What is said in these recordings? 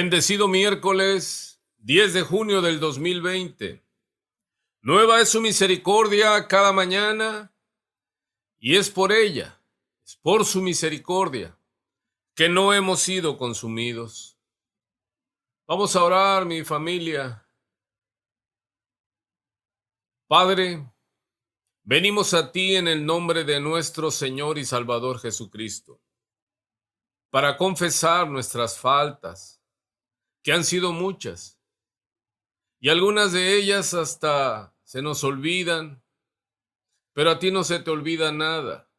Bendecido miércoles 10 de junio del 2020. Nueva es su misericordia cada mañana y es por ella, es por su misericordia, que no hemos sido consumidos. Vamos a orar, mi familia. Padre, venimos a ti en el nombre de nuestro Señor y Salvador Jesucristo, para confesar nuestras faltas, que han sido muchas, y algunas de ellas hasta se nos olvidan, pero a ti no se te olvida nada,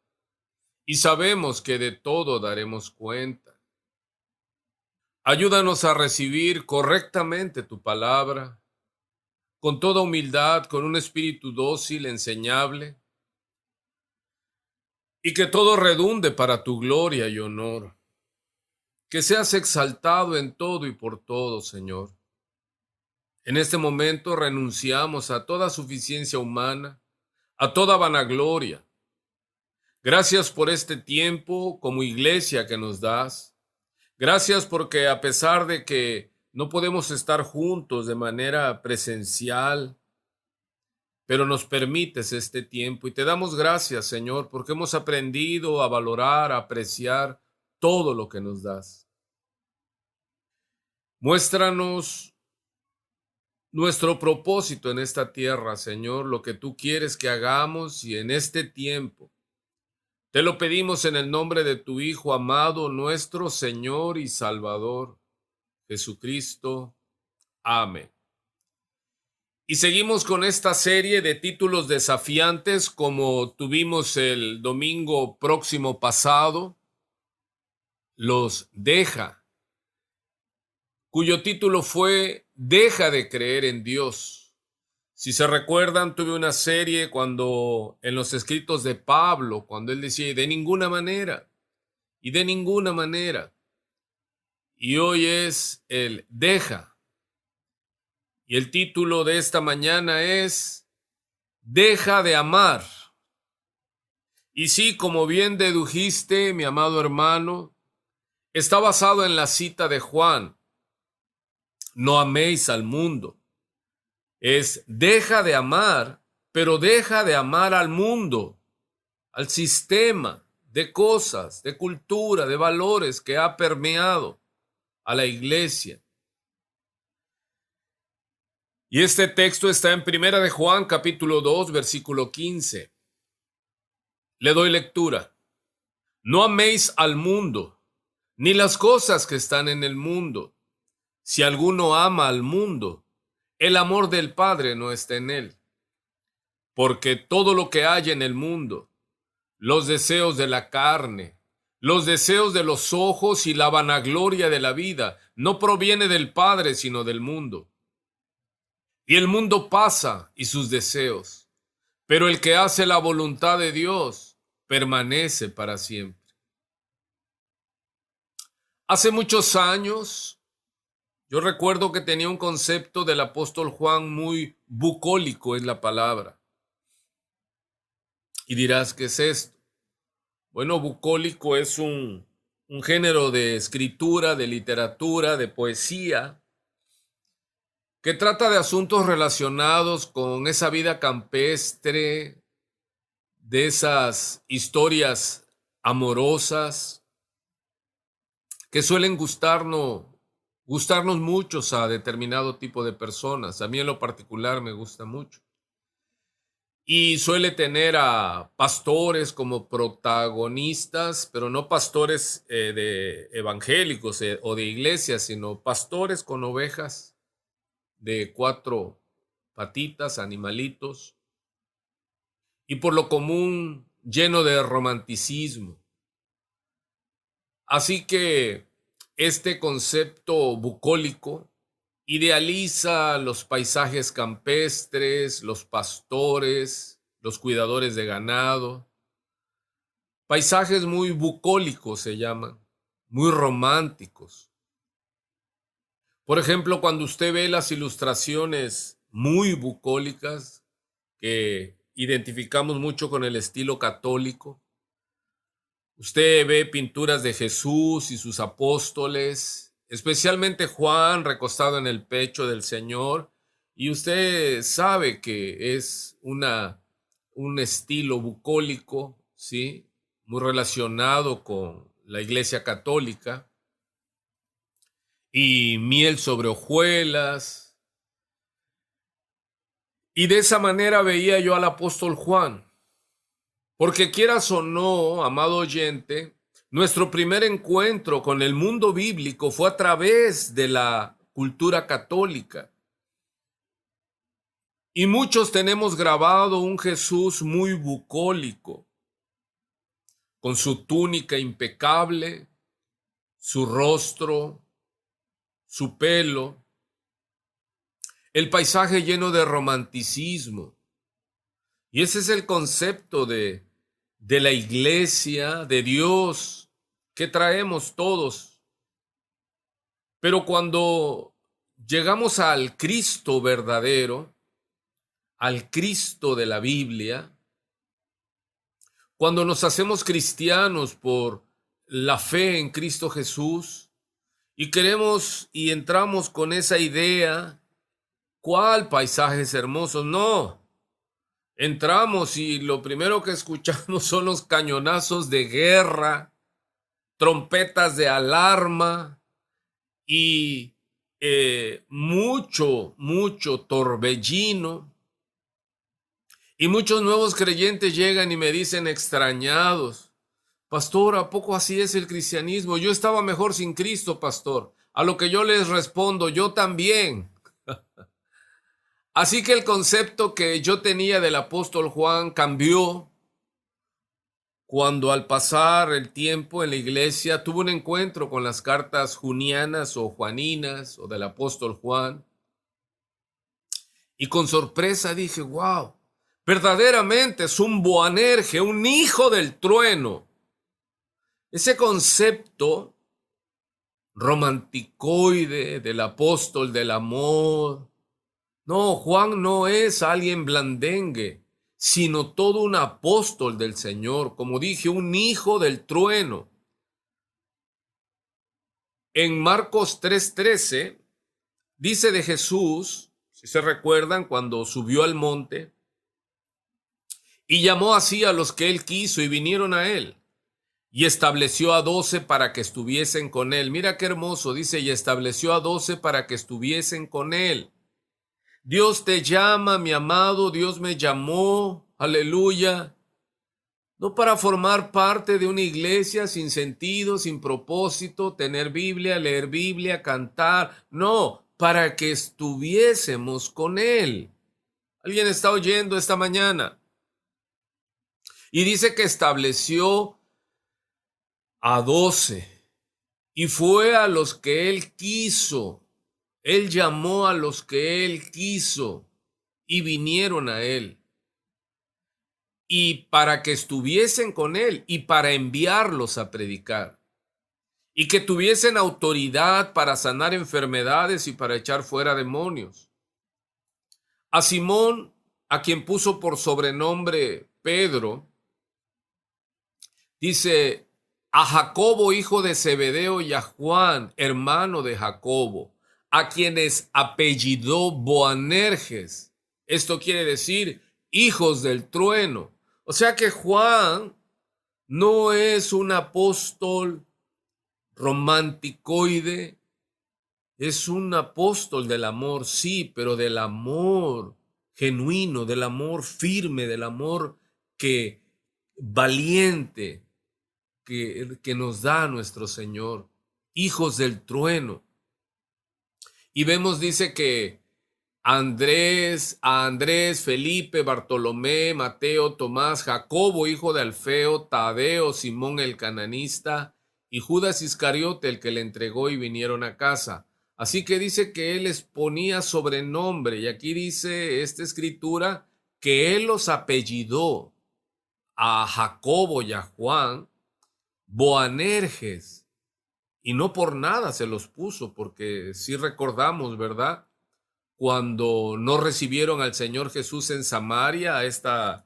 y sabemos que de todo daremos cuenta. Ayúdanos a recibir correctamente tu palabra, con toda humildad, con un espíritu dócil, enseñable, y que todo redunde para tu gloria y honor. Que seas exaltado en todo y por todo, Señor. En este momento renunciamos a toda suficiencia humana, a toda vanagloria. Gracias por este tiempo como iglesia que nos das. Gracias porque a pesar de que no podemos estar juntos de manera presencial, pero nos permites este tiempo y te damos gracias, Señor, porque hemos aprendido a valorar, a apreciar todo lo que nos das. Muéstranos nuestro propósito en esta tierra, Señor, lo que tú quieres que hagamos y en este tiempo. Te lo pedimos en el nombre de tu Hijo amado, nuestro Señor y Salvador, Jesucristo. Amén. Y seguimos con esta serie de títulos desafiantes como tuvimos el domingo próximo pasado, los deja, cuyo título fue Deja de creer en Dios. Si se recuerdan, tuve una serie cuando en los escritos de Pablo, cuando él decía, de ninguna manera, y de ninguna manera. Y hoy es el deja. Y el título de esta mañana es Deja de amar. Y sí, como bien dedujiste, mi amado hermano, está basado en la cita de Juan. No améis al mundo. Es deja de amar, pero deja de amar al mundo, al sistema de cosas, de cultura, de valores que ha permeado a la iglesia. Y este texto está en Primera de Juan, capítulo 2, versículo 15. Le doy lectura. No améis al mundo, ni las cosas que están en el mundo. Si alguno ama al mundo, el amor del Padre no está en él. Porque todo lo que hay en el mundo, los deseos de la carne, los deseos de los ojos y la vanagloria de la vida, no proviene del Padre, sino del mundo. Y el mundo pasa y sus deseos, pero el que hace la voluntad de Dios permanece para siempre. Hace muchos años, yo recuerdo que tenía un concepto del apóstol Juan muy bucólico en la palabra. Y dirás, ¿qué es esto? Bueno, bucólico es un género de escritura, de literatura, de poesía, que trata de asuntos relacionados con esa vida campestre, de esas historias amorosas que suelen gustarnos muchos a determinado tipo de personas. A mí en lo particular me gusta mucho. Y suele tener a pastores como protagonistas, pero no pastores de evangélicos o de iglesias, sino pastores con ovejas de 4 patitas, animalitos, y por lo común lleno de romanticismo. Así que este concepto bucólico idealiza los paisajes campestres, los pastores, los cuidadores de ganado. Paisajes muy bucólicos se llaman, muy románticos. Por ejemplo, cuando usted ve las ilustraciones muy bucólicas que identificamos mucho con el estilo católico, usted ve pinturas de Jesús y sus apóstoles especialmente Juan recostado en el pecho del Señor, y usted sabe que es un estilo bucólico, ¿sí? Muy relacionado con la Iglesia Católica, y miel sobre hojuelas, y de esa manera veía yo al apóstol Juan, porque quieras o no, amado oyente, nuestro primer encuentro con el mundo bíblico fue a través de la cultura católica. Y muchos tenemos grabado un Jesús muy bucólico, con su túnica impecable, su rostro, su pelo, el paisaje lleno de romanticismo. Y ese es el concepto de la iglesia, de Dios, que traemos todos. Pero cuando llegamos al Cristo verdadero, al Cristo de la Biblia, cuando nos hacemos cristianos por la fe en Cristo Jesús y queremos y entramos con esa idea, ¿cuál paisajes hermosos? No, entramos y lo primero que escuchamos son los cañonazos de guerra, trompetas de alarma y mucho torbellino. Y muchos nuevos creyentes llegan y me dicen extrañados: pastor, ¿a poco así es el cristianismo? Yo estaba mejor sin Cristo, pastor. A lo que yo les respondo: yo también. Así que el concepto que yo tenía del apóstol Juan cambió cuando, al pasar el tiempo en la iglesia, tuve un encuentro con las cartas junianas o juaninas o del apóstol Juan. Y con sorpresa dije: wow, verdaderamente es un Boanerge, un hijo del trueno. Ese concepto romanticoide del apóstol del amor. No, Juan no es alguien blandengue, sino todo un apóstol del Señor, como dije, un hijo del trueno. En Marcos 3:13 dice de Jesús, si se recuerdan, cuando subió al monte y llamó así a los que él quiso y vinieron a él. Y estableció a 12 para que estuviesen con él. Mira qué hermoso, dice, y estableció a 12 para que estuviesen con él. Dios te llama, mi amado, Dios me llamó, aleluya. No para formar parte de una iglesia sin sentido, sin propósito, tener Biblia, leer Biblia, cantar. No, para que estuviésemos con él. ¿Alguien está oyendo esta mañana? Y dice que estableció a 12 y fue a los que él quiso. Él llamó a los que él quiso y vinieron a él. Y para que estuviesen con él y para enviarlos a predicar. Y que tuviesen autoridad para sanar enfermedades y para echar fuera demonios. A Simón, a quien puso por sobrenombre Pedro, dice: a Jacobo, hijo de Zebedeo, y a Juan, hermano de Jacobo, a quienes apellidó Boanerges. Esto quiere decir hijos del trueno. O sea que Juan no es un apóstol romanticoide, es un apóstol del amor, sí, pero del amor genuino, del amor firme, del amor que valiente, que nos da nuestro Señor, hijos del trueno. Y vemos, dice que a Andrés, Felipe, Bartolomé, Mateo, Tomás, Jacobo, hijo de Alfeo, Tadeo, Simón el cananista y Judas Iscariote, el que le entregó, y vinieron a casa. Así que dice que él les ponía sobrenombre, y aquí dice esta escritura que él los apellidó a Jacobo y a Juan Boanerges, y no por nada se los puso, porque si recordamos, ¿verdad? Cuando no recibieron al Señor Jesús en Samaria, esta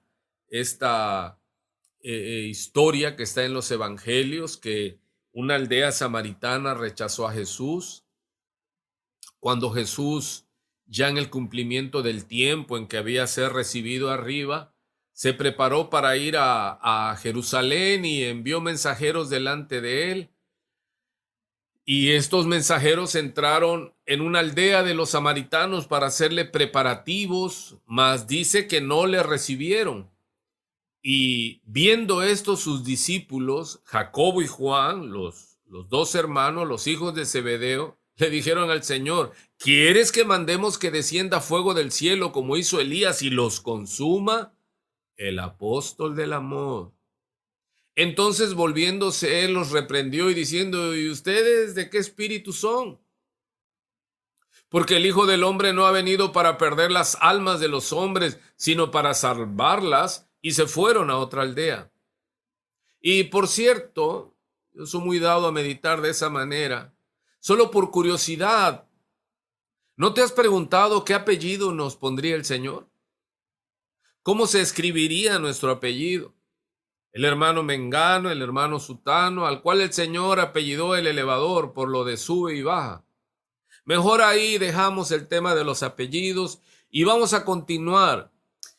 historia que está en los evangelios, que una aldea samaritana rechazó a Jesús, cuando Jesús, ya en el cumplimiento del tiempo en que había de ser recibido arriba, se preparó para ir a Jerusalén y envió mensajeros delante de él. Y estos mensajeros entraron en una aldea de los samaritanos para hacerle preparativos, mas dice que no le recibieron. Y viendo esto, sus discípulos, Jacobo y Juan, los dos hermanos, los hijos de Zebedeo, le dijeron al Señor: ¿quieres que mandemos que descienda fuego del cielo como hizo Elías y los consuma? El apóstol del amor. Entonces, volviéndose, él los reprendió y diciendo: ¿y ustedes de qué espíritu son? Porque el Hijo del Hombre no ha venido para perder las almas de los hombres, sino para salvarlas. Y se fueron a otra aldea. Y por cierto, yo soy muy dado a meditar de esa manera. Solo por curiosidad, ¿no te has preguntado qué apellido nos pondría el Señor? ¿Cómo se escribiría nuestro apellido? El hermano Mengano, el hermano Sutano, al cual el Señor apellidó el elevador por lo de sube y baja. Mejor ahí dejamos el tema de los apellidos y vamos a continuar.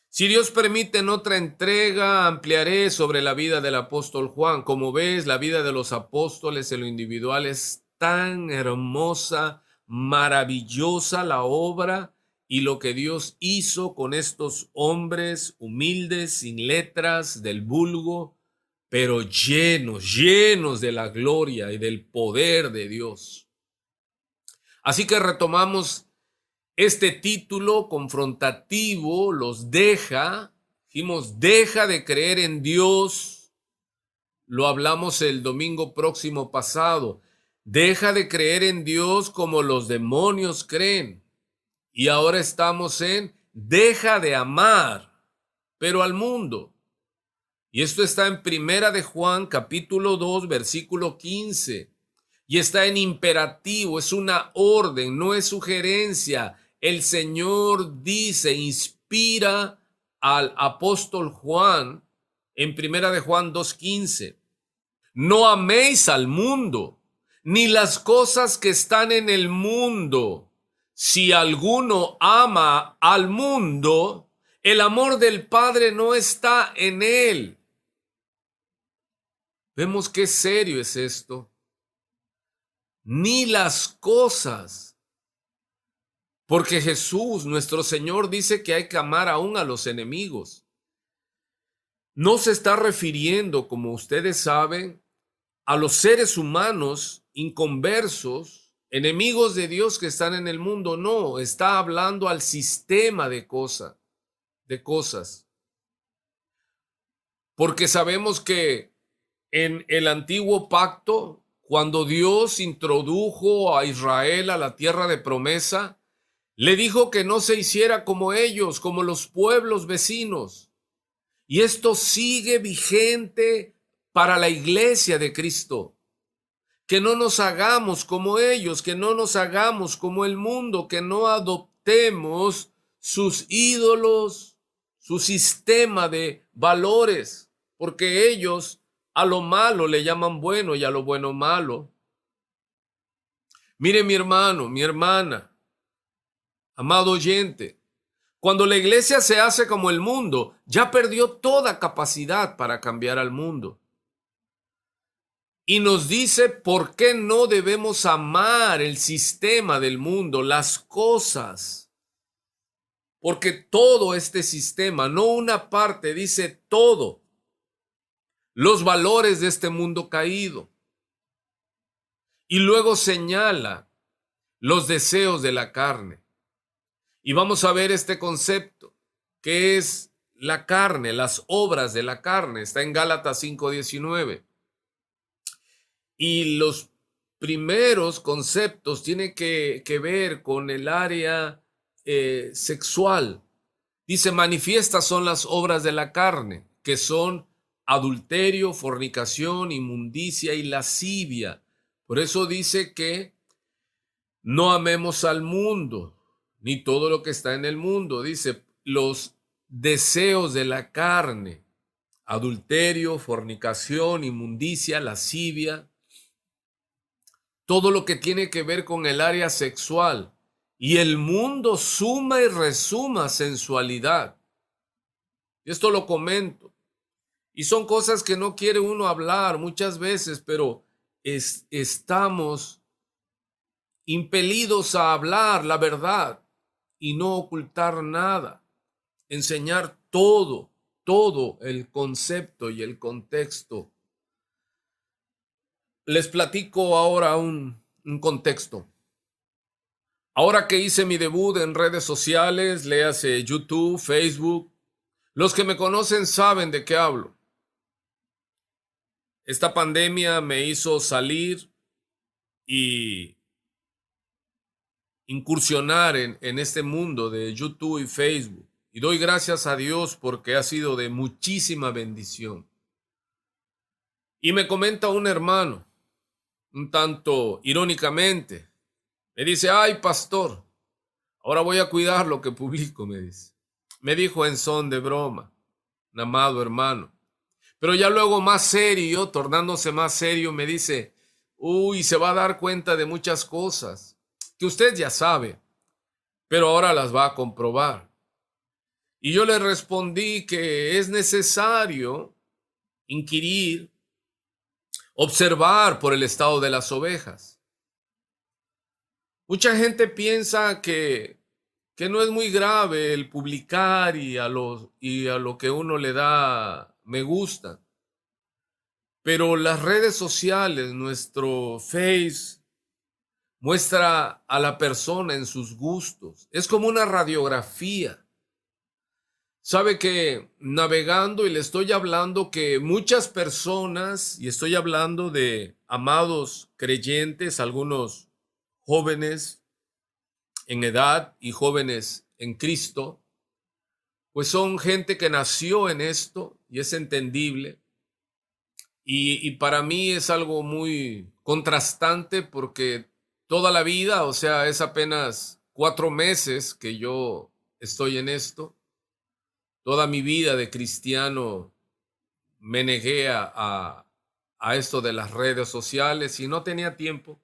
Si Dios permite, en otra entrega ampliaré sobre la vida del apóstol Juan. Como ves, la vida de los apóstoles en lo individual es tan hermosa, maravillosa la obra y lo que Dios hizo con estos hombres humildes, sin letras, del vulgo, pero llenos de la gloria y del poder de Dios. Así que retomamos este título confrontativo, dijimos, deja de creer en Dios. Lo hablamos el domingo próximo pasado. Deja de creer en Dios como los demonios creen. Y ahora estamos en deja de amar, pero al mundo. Y esto está en Primera de Juan, capítulo 2, versículo 15. Y está en imperativo, es una orden, no es sugerencia. El Señor dice, inspira al apóstol Juan en Primera de Juan 2:15. No améis al mundo, ni las cosas que están en el mundo. Si alguno ama al mundo, el amor del Padre no está en él. Vemos qué serio es esto. Ni las cosas. Porque Jesús, nuestro Señor, dice que hay que amar aún a los enemigos. No se está refiriendo, como ustedes saben, a los seres humanos inconversos, enemigos de Dios que están en el mundo. No, está hablando al sistema de cosas. Porque sabemos que en el antiguo pacto, cuando Dios introdujo a Israel a la tierra de promesa, le dijo que no se hiciera como ellos, como los pueblos vecinos. Y esto sigue vigente para la iglesia de Cristo. Que no nos hagamos como ellos, que no nos hagamos como el mundo, que no adoptemos sus ídolos, su sistema de valores, porque ellos a lo malo le llaman bueno y a lo bueno malo. Mire, mi hermano, mi hermana, amado oyente, cuando la iglesia se hace como el mundo, ya perdió toda capacidad para cambiar al mundo. Y nos dice por qué no debemos amar el sistema del mundo, las cosas. Porque todo este sistema, no una parte, dice todo. Los valores de este mundo caído. Y luego señala los deseos de la carne. Y vamos a ver este concepto, que es la carne, las obras de la carne. Está en Gálatas 5:19. Y los primeros conceptos tienen que ver con el área sexual. Dice, manifiestas son las obras de la carne, que son adulterio, fornicación, inmundicia y lascivia. Por eso dice que no amemos al mundo, ni todo lo que está en el mundo. Dice, los deseos de la carne, adulterio, fornicación, inmundicia, lascivia, todo lo que tiene que ver con el área sexual. y el mundo suma y resuma sensualidad. Esto lo comento. Y son cosas que no quiere uno hablar muchas veces, pero estamos impelidos a hablar la verdad y no ocultar nada, enseñar todo el concepto y el contexto. Les platico ahora un contexto. Ahora que hice mi debut en redes sociales, léase YouTube, Facebook, los que me conocen saben de qué hablo. Esta pandemia me hizo salir y incursionar en este mundo de YouTube y Facebook. Y doy gracias a Dios porque ha sido de muchísima bendición. Y me comenta un hermano, un tanto irónicamente, me dice, ay, pastor, ahora voy a cuidar lo que publico, me dice. Me dijo en son de broma, un amado hermano. Pero ya luego más serio, tornándose más serio, me dice, uy, se va a dar cuenta de muchas cosas que usted ya sabe, pero ahora las va a comprobar. Y yo le respondí que es necesario inquirir, observar por el estado de las ovejas. Mucha gente piensa que no es muy grave el publicar y a lo que uno le da me gusta. Pero las redes sociales, nuestro Face, muestra a la persona en sus gustos. Es como una radiografía. Sabe que navegando, y le estoy hablando que muchas personas, y estoy hablando de amados creyentes, algunos jóvenes en edad y jóvenes en Cristo, pues son gente que nació en esto y es entendible. Y para mí es algo muy contrastante porque toda la vida, o sea, es apenas 4 meses que yo estoy en esto. Toda mi vida de cristiano me negué a esto de las redes sociales y no tenía tiempo.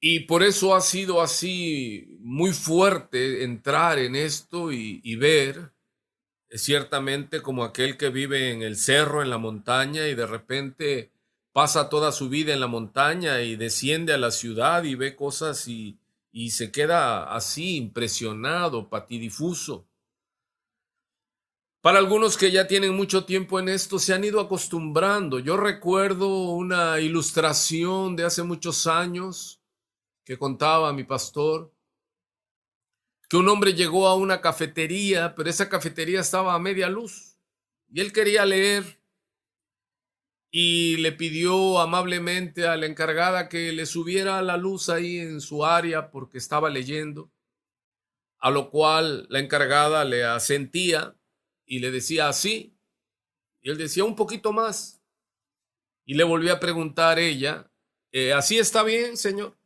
Y por eso ha sido así muy fuerte entrar en esto y ver ciertamente como aquel que vive en el cerro, en la montaña, y de repente pasa toda su vida en la montaña y desciende a la ciudad y ve cosas y se queda así impresionado, patidifuso. Para algunos que ya tienen mucho tiempo en esto, se han ido acostumbrando. Yo recuerdo una ilustración de hace muchos años que contaba mi pastor, que un hombre llegó a una cafetería, pero esa cafetería estaba a media luz y él quería leer y le pidió amablemente a la encargada que le subiera la luz ahí en su área porque estaba leyendo, a lo cual la encargada le asentía y le decía así, y él decía un poquito más y le volvió a preguntar ella, ¿así está bien, señor?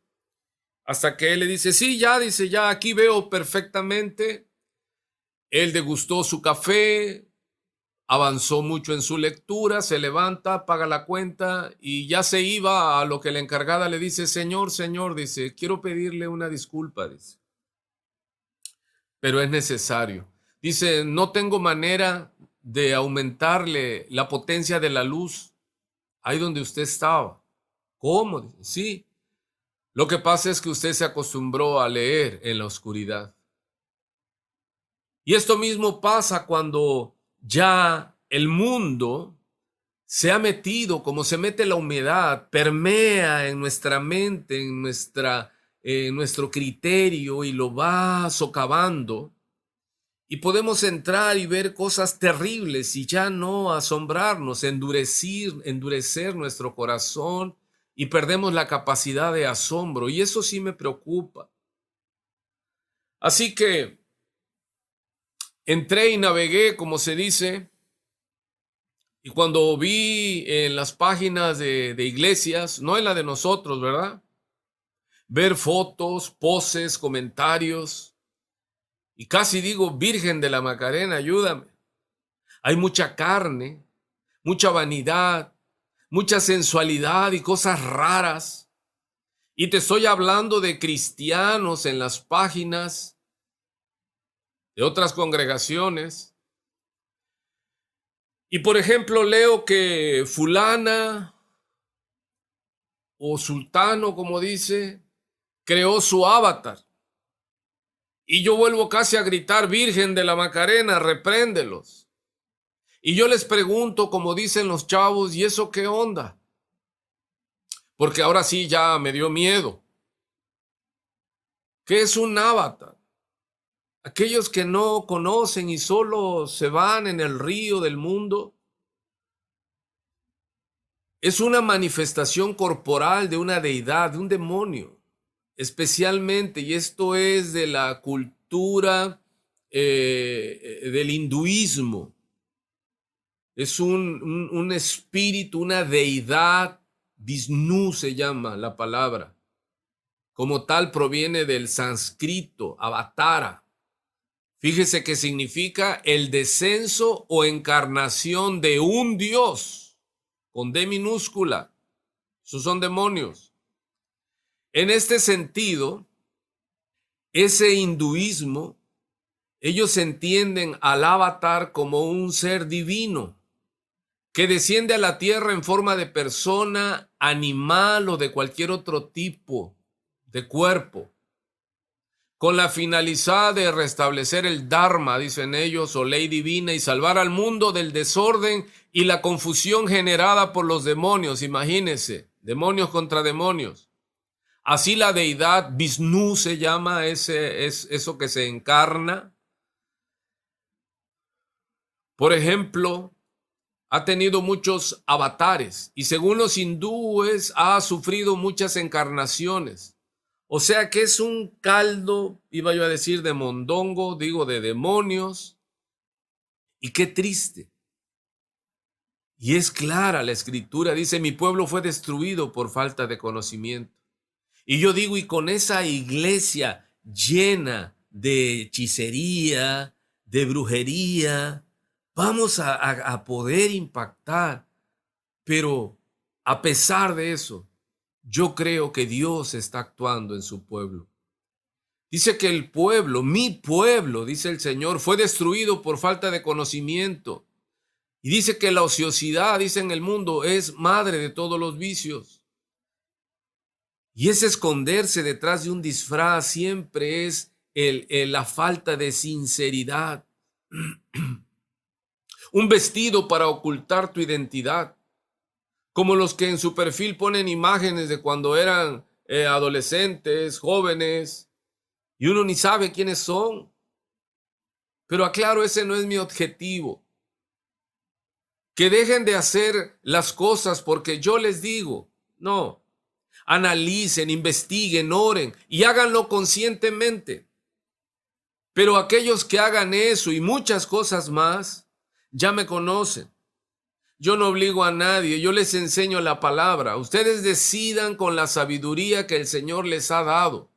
Hasta que él le dice, sí, ya, dice, ya aquí veo perfectamente. Él degustó su café, avanzó mucho en su lectura, se levanta, paga la cuenta y ya se iba a lo que la encargada le dice, señor, señor, dice, quiero pedirle una disculpa, dice, pero es necesario. Dice, no tengo manera de aumentarle la potencia de la luz ahí donde usted estaba. ¿Cómo? Dice, sí. Lo que pasa es que usted se acostumbró a leer en la oscuridad. Y esto mismo pasa cuando ya el mundo se ha metido, como se mete la humedad, permea en nuestra mente, en nuestro criterio y lo va socavando. Y podemos entrar y ver cosas terribles y ya no asombrarnos, endurecer nuestro corazón y perdemos la capacidad de asombro. Y eso sí me preocupa. Así que entré y navegué, como se dice, y cuando vi en las páginas de iglesias, no en la de nosotros, ¿verdad? Ver fotos, poses, comentarios, y casi digo, Virgen de la Macarena, ayúdame. Hay mucha carne, mucha vanidad, mucha sensualidad y cosas raras. Y te estoy hablando de cristianos en las páginas de otras congregaciones. Y por ejemplo, leo que fulana o sultano, como dice, creó su avatar. Y yo vuelvo casi a gritar, Virgen de la Macarena, repréndelos. Y yo les pregunto, como dicen los chavos, ¿y eso qué onda? Porque ahora sí ya me dio miedo. ¿Qué es un avatar? Aquellos que no conocen y solo se van en el río del mundo. Es una manifestación corporal de una deidad, de un demonio, especialmente, y esto es de la cultura del hinduismo. Es un espíritu, una deidad, Vishnu se llama la palabra. Como tal proviene del sánscrito, avatara. Fíjese que significa el descenso o encarnación de un dios, con D minúscula. Esos son demonios. En este sentido, ese hinduismo, ellos entienden al avatar como un ser divino que desciende a la tierra en forma de persona, animal o de cualquier otro tipo de cuerpo, con la finalidad de restablecer el Dharma, dicen ellos, o ley divina, y salvar al mundo del desorden y la confusión generada por los demonios. Imagínense, demonios contra demonios. Así la deidad Vishnu se llama eso que se encarna. Por ejemplo, ha tenido muchos avatares y según los hindúes ha sufrido muchas encarnaciones. O sea que es un caldo, iba yo a decir de mondongo, digo de demonios. Y qué triste. Y es clara la escritura, dice, mi pueblo fue destruido por falta de conocimiento. Y yo digo, y con esa iglesia llena de hechicería, de brujería, vamos a poder impactar. Pero a pesar de eso, yo creo que Dios está actuando en su pueblo. Dice que el pueblo, mi pueblo, dice el Señor, fue destruido por falta de conocimiento. Y dice que la ociosidad, dice en el mundo, es madre de todos los vicios. Y ese esconderse detrás de un disfraz siempre es la falta de sinceridad. Un vestido para ocultar tu identidad. Como los que en su perfil ponen imágenes de cuando eran adolescentes, jóvenes, y uno ni sabe quiénes son. Pero aclaro, ese no es mi objetivo. Que dejen de hacer las cosas porque yo les digo, no. Analicen, investiguen, oren y háganlo conscientemente. Pero aquellos que hagan eso y muchas cosas más, ya me conocen. Yo no obligo a nadie, yo les enseño la palabra. Ustedes decidan con la sabiduría que el Señor les ha dado.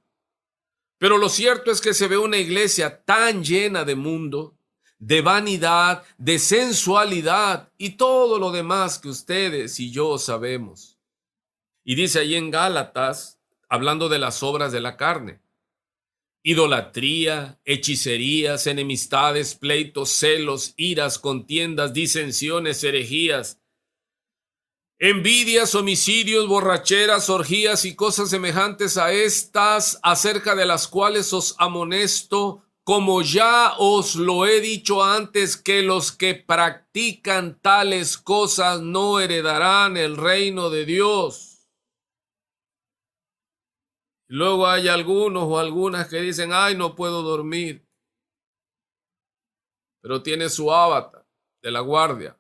Pero lo cierto es que se ve una iglesia tan llena de mundo, de vanidad, de sensualidad y todo lo demás que ustedes y yo sabemos. Y dice ahí en Gálatas, hablando de las obras de la carne, idolatría, hechicerías, enemistades, pleitos, celos, iras, contiendas, disensiones, herejías, envidias, homicidios, borracheras, orgías y cosas semejantes a estas, acerca de las cuales os amonesto, como ya os lo he dicho antes, que los que practican tales cosas no heredarán el reino de Dios. Luego hay algunos o algunas que dicen, ay, no puedo dormir. Pero tiene su avatar de la guardia.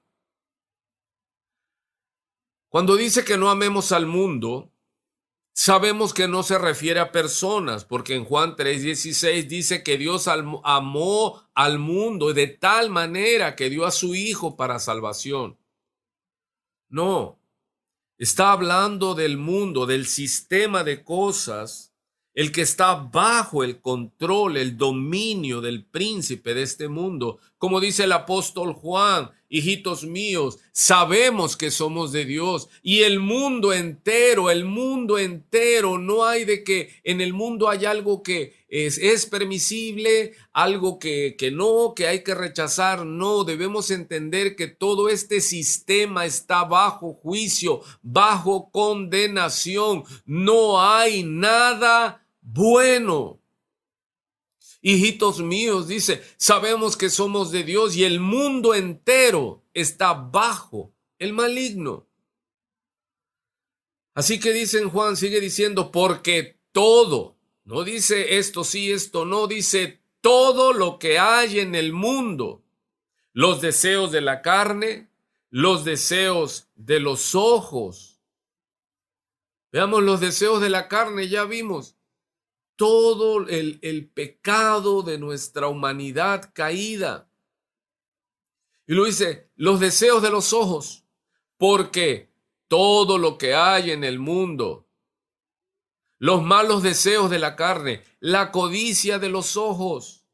Cuando dice que no amemos al mundo, sabemos que no se refiere a personas, porque en Juan 3:16 dice que Dios amó al mundo de tal manera que dio a su Hijo para salvación. No. Está hablando del mundo, del sistema de cosas, el que está bajo el control, el dominio del príncipe de este mundo, Como dice el apóstol Juan, hijitos míos, sabemos que somos de Dios y el mundo entero, no hay de que en el mundo hay algo que es permisible, algo que no, que hay que rechazar. No, debemos entender que todo este sistema está bajo juicio, bajo condenación. No hay nada bueno. Hijitos míos, dice, sabemos que somos de Dios y el mundo entero está bajo el maligno. Así que dice Juan, sigue diciendo, porque todo, no dice esto sí, esto no, dice todo lo que hay en el mundo, los deseos de la carne, los deseos de los ojos. Veamos los deseos de la carne, ya vimos. Todo el pecado de nuestra humanidad caída. Y lo dice, los deseos de los ojos, porque todo lo que hay en el mundo, los malos deseos de la carne, la codicia de los ojos.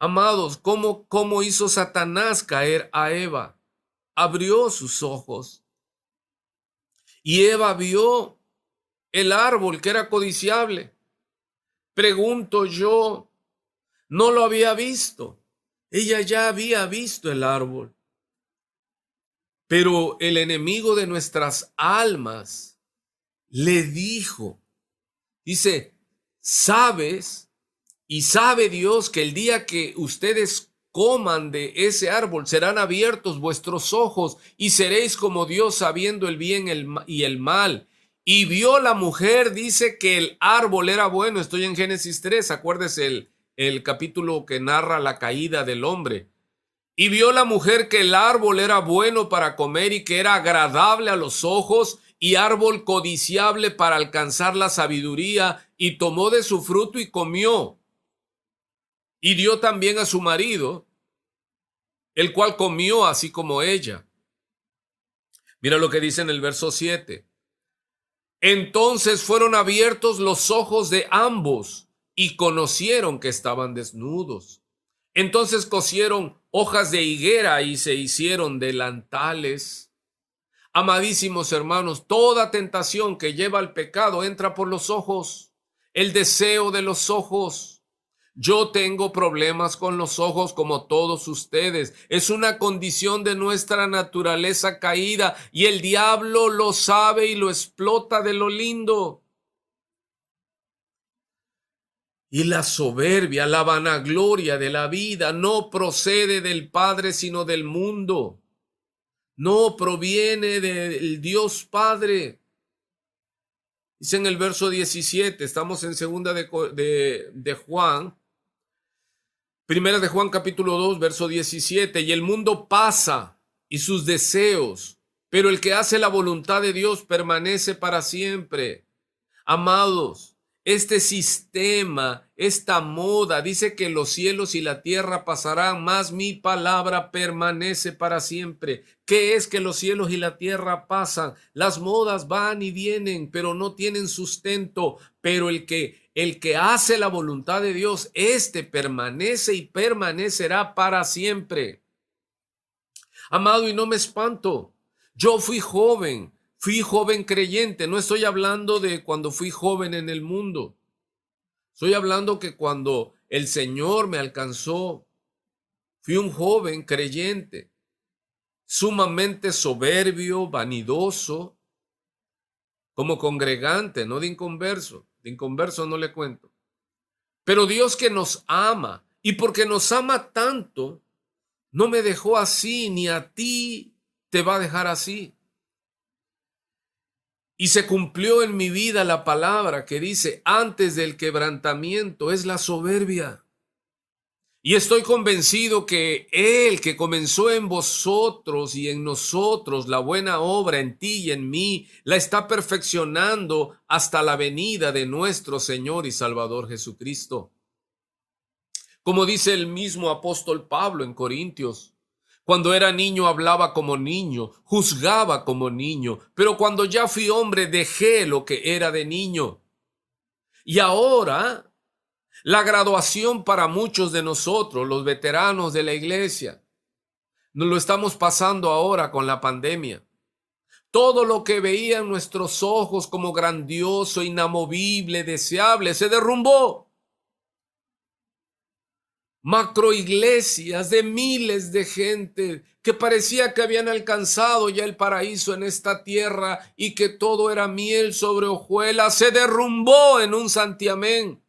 Amados, ¿cómo hizo Satanás caer a Eva? Abrió sus ojos y Eva vio el árbol que era codiciable. Pregunto yo, no lo había visto. Ella ya había visto el árbol. Pero el enemigo de nuestras almas le dijo, dice, sabes y sabe Dios que el día que ustedes coman de ese árbol serán abiertos vuestros ojos y seréis como Dios sabiendo el bien y el mal. Y vio la mujer, dice que el árbol era bueno. Estoy en Génesis 3, acuérdese el capítulo que narra la caída del hombre. Y vio la mujer que el árbol era bueno para comer y que era agradable a los ojos y árbol codiciable para alcanzar la sabiduría, y tomó de su fruto y comió. Y dio también a su marido, el cual comió así como ella. Mira lo que dice en el verso 7. Entonces fueron abiertos los ojos de ambos y conocieron que estaban desnudos. Entonces cosieron hojas de higuera y se hicieron delantales. Amadísimos hermanos, toda tentación que lleva al pecado entra por los ojos, el deseo de los ojos. Yo tengo problemas con los ojos como todos ustedes. Es una condición de nuestra naturaleza caída y el diablo lo sabe y lo explota de lo lindo. Y la soberbia, la vanagloria de la vida no procede del Padre sino del mundo. No proviene del Dios Padre. Dice en el verso 17, estamos en segunda de Juan. Primera de Juan capítulo 2, verso 17, y el mundo pasa y sus deseos, pero el que hace la voluntad de Dios permanece para siempre. Amados, este sistema, esta moda, dice que los cielos y la tierra pasarán, mas mi palabra permanece para siempre. ¿Qué es que los cielos y la tierra pasan? Las modas van y vienen, pero no tienen sustento, pero el que hace la voluntad de Dios, este permanece y permanecerá para siempre. Amado, y no me espanto. Yo fui joven creyente. No estoy hablando de cuando fui joven en el mundo. Estoy hablando que cuando el Señor me alcanzó, fui un joven creyente, sumamente soberbio, vanidoso, como congregante, no de inconverso. De inconverso no le cuento. Pero Dios que nos ama, y porque nos ama tanto, no me dejó así, ni a ti te va a dejar así. Y se cumplió en mi vida la palabra que dice, antes del quebrantamiento es la soberbia. Y estoy convencido que Él que comenzó en vosotros y en nosotros la buena obra en ti y en mí, la está perfeccionando hasta la venida de nuestro Señor y Salvador Jesucristo. Como dice el mismo apóstol Pablo en Corintios, cuando era niño hablaba como niño, juzgaba como niño, pero cuando ya fui hombre dejé lo que era de niño. Y ahora La graduación para muchos de nosotros, los veteranos de la iglesia, nos lo estamos pasando ahora con la pandemia. Todo lo que veían nuestros ojos como grandioso, inamovible, deseable, se derrumbó. Macroiglesias de miles de gente que parecía que habían alcanzado ya el paraíso en esta tierra y que todo era miel sobre hojuelas, se derrumbó en un santiamén.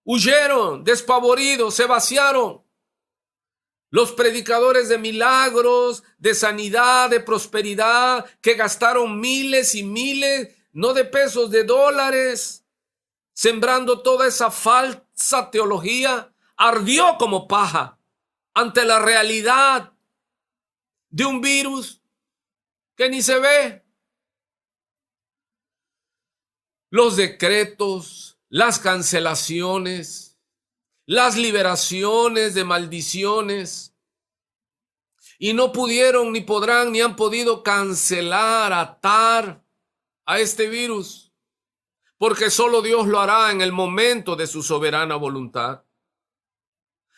Huyeron, despavoridos, se vaciaron. Los predicadores de milagros, de sanidad, de prosperidad, que gastaron miles y miles, no de pesos, de dólares, sembrando toda esa falsa teología, ardió como paja ante la realidad de un virus que ni se ve. Los decretos, las cancelaciones, las liberaciones de maldiciones, y no pudieron, ni podrán, ni han podido cancelar, atar a este virus, porque solo Dios lo hará en el momento de su soberana voluntad.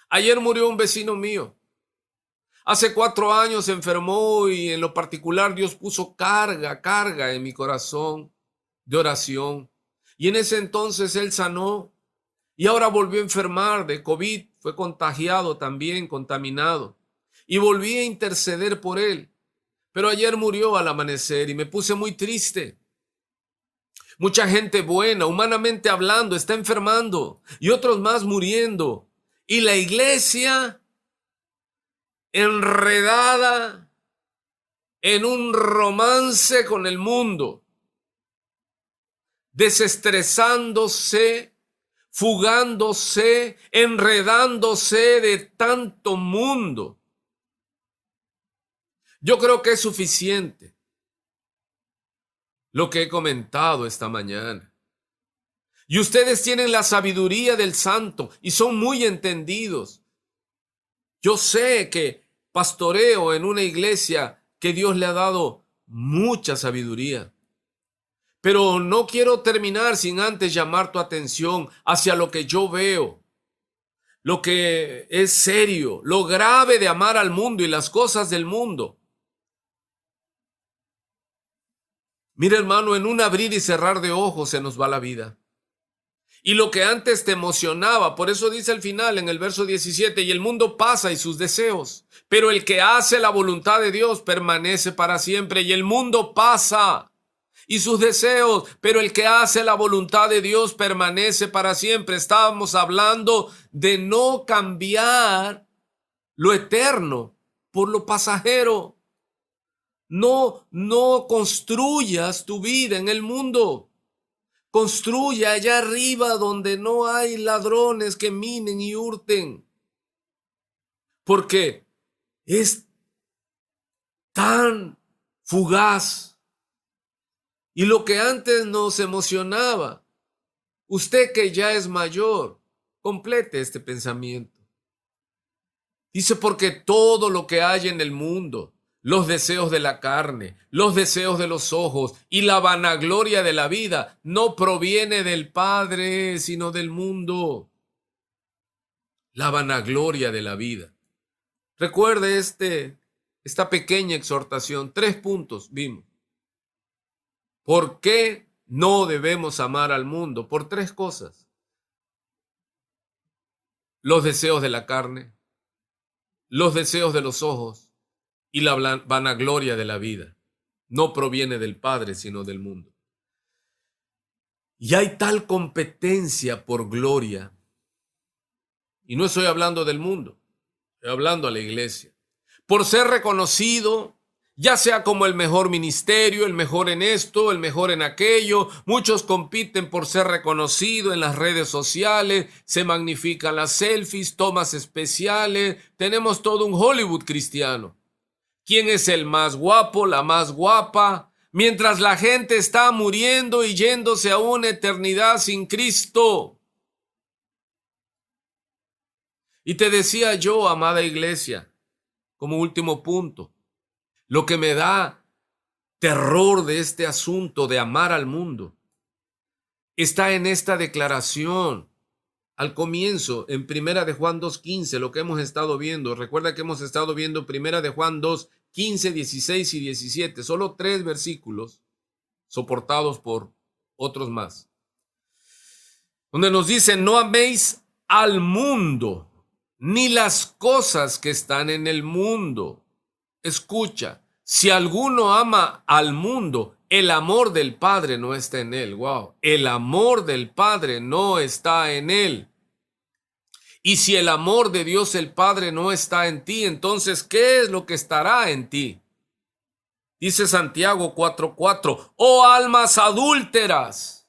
Ayer murió un vecino mío. Hace 4 años se enfermó y en lo particular Dios puso carga en mi corazón de oración. Y en ese entonces él sanó y ahora volvió a enfermar de COVID. Fue contagiado también, contaminado. Y volví a interceder por él. Pero ayer murió al amanecer y me puse muy triste. Mucha gente buena, humanamente hablando, está enfermando y otros más muriendo. Y la iglesia enredada en un romance con el mundo, desestresándose, fugándose, enredándose de tanto mundo. Yo creo que es suficiente lo que he comentado esta mañana. Y ustedes tienen la sabiduría del santo y son muy entendidos. Yo sé que pastoreo en una iglesia que Dios le ha dado mucha sabiduría. Pero no quiero terminar sin antes llamar tu atención hacia lo que yo veo, lo que es serio, lo grave de amar al mundo y las cosas del mundo. Mira, hermano, en un abrir y cerrar de ojos se nos va la vida. Y lo que antes te emocionaba, por eso dice al final en el verso 17, y el mundo pasa y sus deseos, pero el que hace la voluntad de Dios permanece para siempre. Y el mundo pasa y sus deseos, pero el que hace la voluntad de Dios permanece para siempre. Estábamos hablando de no cambiar lo eterno por lo pasajero. No construyas tu vida en el mundo. Construye allá arriba donde no hay ladrones que minen y hurten. Porque es tan fugaz. Y lo que antes nos emocionaba, usted que ya es mayor, complete este pensamiento. Dice, porque todo lo que hay en el mundo, los deseos de la carne, los deseos de los ojos y la vanagloria de la vida no proviene del Padre, sino del mundo. La vanagloria de la vida. Recuerde esta pequeña exhortación. 3 puntos vimos. ¿Por qué no debemos amar al mundo? Por 3 cosas. Los deseos de la carne, los deseos de los ojos y la vanagloria de la vida. No proviene del Padre, sino del mundo. Y hay tal competencia por gloria. Y no estoy hablando del mundo, estoy hablando a la iglesia. Por ser reconocido, ya sea como el mejor ministerio, el mejor en esto, el mejor en aquello. Muchos compiten por ser reconocido en las redes sociales, se magnifican las selfies, tomas especiales. Tenemos todo un Hollywood cristiano. ¿Quién es el más guapo, la más guapa? Mientras la gente está muriendo y yéndose a una eternidad sin Cristo. Y te decía yo, amada iglesia, como último punto, lo que me da terror de este asunto de amar al mundo está en esta declaración al comienzo, en Primera de Juan 2:15, lo que hemos estado viendo. Recuerda que hemos estado viendo Primera de Juan 2:15, 16 y 17, solo 3 versículos soportados por otros más, donde nos dice: no améis al mundo, ni las cosas que están en el mundo. Escucha, si alguno ama al mundo, el amor del Padre no está en él. Wow, el amor del Padre no está en él. Y si el amor de Dios el Padre no está en ti, entonces, ¿qué es lo que estará en ti? Dice Santiago 4:4, oh almas adúlteras,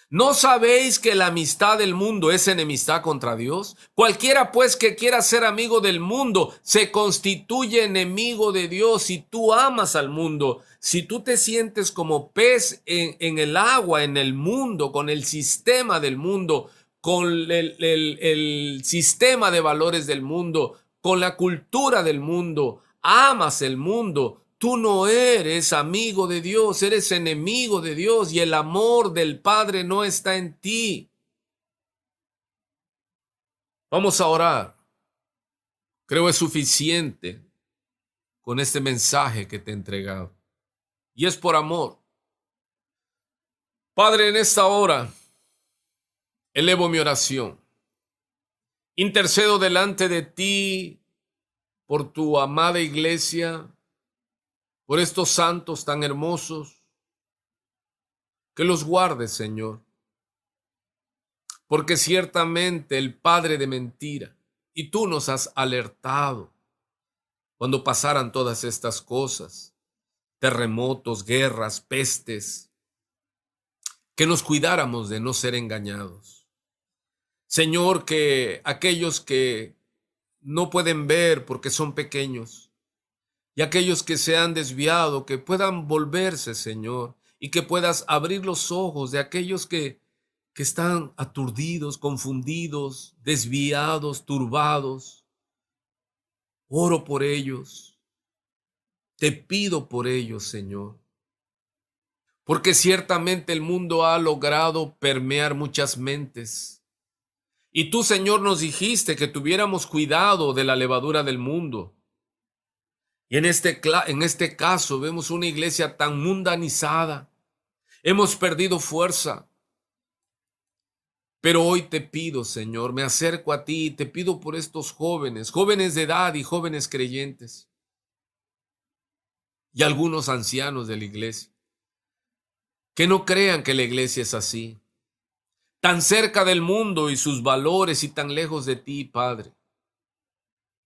¿no sabéis que la amistad del mundo es enemistad contra Dios? Cualquiera pues que quiera ser amigo del mundo se constituye enemigo de Dios. Si tú amas al mundo, si tú te sientes como pez en el agua, en el mundo, con el sistema del mundo, con el sistema de valores del mundo, con la cultura del mundo, amas el mundo, tú no eres amigo de Dios, eres enemigo de Dios, y el amor del Padre no está en ti. Vamos a orar. Creo es suficiente con este mensaje que te he entregado. Y es por amor. Padre, en esta hora elevo mi oración. Intercedo delante de ti por tu amada iglesia, por estos santos tan hermosos, que los guardes, Señor, porque ciertamente el padre de mentira, y tú nos has alertado cuando pasaran todas estas cosas, terremotos, guerras, pestes, que nos cuidáramos de no ser engañados. Señor, que aquellos que no pueden ver porque son pequeños, y aquellos que se han desviado, que puedan volverse, Señor, y que puedas abrir los ojos de aquellos que están aturdidos, confundidos, desviados, turbados. Oro por ellos. Te pido por ellos, Señor. Porque ciertamente el mundo ha logrado permear muchas mentes. Y tú, Señor, nos dijiste que tuviéramos cuidado de la levadura del mundo. Y en este caso vemos una iglesia tan mundanizada. Hemos perdido fuerza. Pero hoy te pido, Señor, me acerco a ti y te pido por estos jóvenes, jóvenes de edad y jóvenes creyentes, y algunos ancianos de la iglesia, que no crean que la iglesia es así, tan cerca del mundo y sus valores y tan lejos de ti, Padre.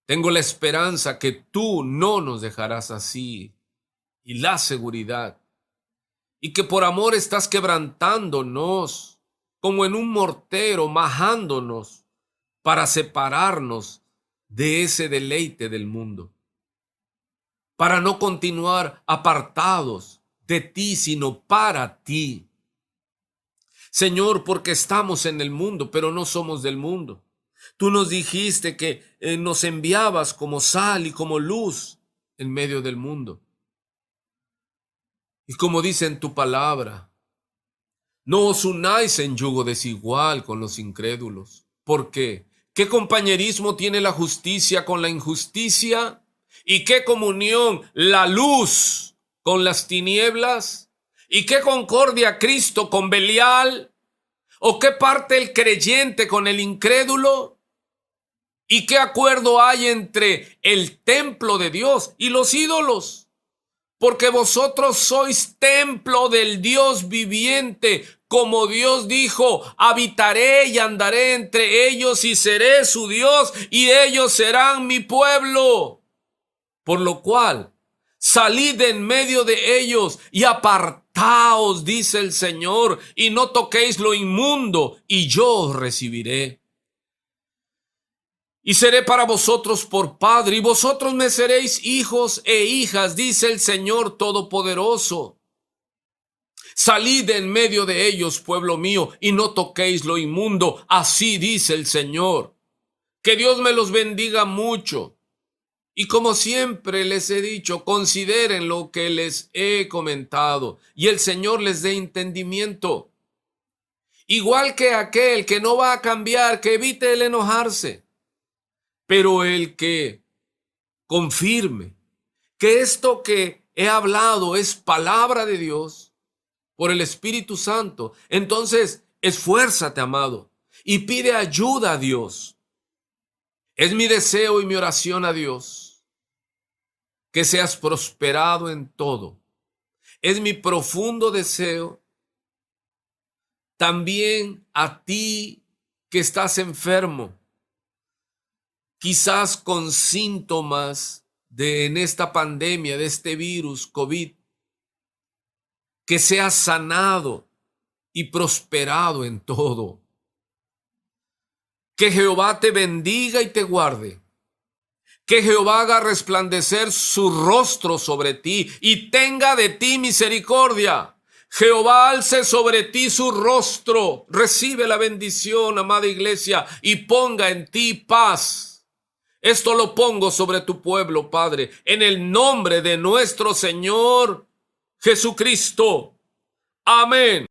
Tengo la esperanza que tú no nos dejarás así, y la seguridad, y que por amor estás quebrantándonos como en un mortero, majándonos para separarnos de ese deleite del mundo, para no continuar apartados de ti, sino para ti. Señor, porque estamos en el mundo, pero no somos del mundo. Tú nos dijiste que nos enviabas como sal y como luz en medio del mundo. Y como dice en tu palabra, no os unáis en yugo desigual con los incrédulos. ¿Por qué? ¿Qué compañerismo tiene la justicia con la injusticia? ¿Y qué comunión la luz con las tinieblas? ¿Y qué concordia Cristo con Belial? ¿O qué parte el creyente con el incrédulo? ¿Y qué acuerdo hay entre el templo de Dios y los ídolos? Porque vosotros sois templo del Dios viviente, como Dios dijo: habitaré y andaré entre ellos y seré su Dios y ellos serán mi pueblo. Por lo cual, salid en medio de ellos y apartaos, dice el Señor, y no toquéis lo inmundo, y yo os recibiré. Y seré para vosotros por padre, y vosotros me seréis hijos e hijas, dice el Señor Todopoderoso. Salid en medio de ellos, pueblo mío, y no toquéis lo inmundo, así dice el Señor. Que Dios me los bendiga mucho. Y como siempre les he dicho, consideren lo que les he comentado, y el Señor les dé entendimiento. Igual que aquel que no va a cambiar, que evite el enojarse. Pero el que confirme que esto que he hablado es palabra de Dios por el Espíritu Santo, entonces esfuérzate, amado, y pide ayuda a Dios. Es mi deseo y mi oración a Dios que seas prosperado en todo. Es mi profundo deseo también a ti que estás enfermo, quizás con síntomas en esta pandemia, de este virus COVID, que seas sanado y prosperado en todo. Que Jehová te bendiga y te guarde. Que Jehová haga resplandecer su rostro sobre ti y tenga de ti misericordia. Jehová alce sobre ti su rostro. Recibe la bendición, amada iglesia, y ponga en ti paz. Esto lo pongo sobre tu pueblo, Padre, en el nombre de nuestro Señor Jesucristo. Amén.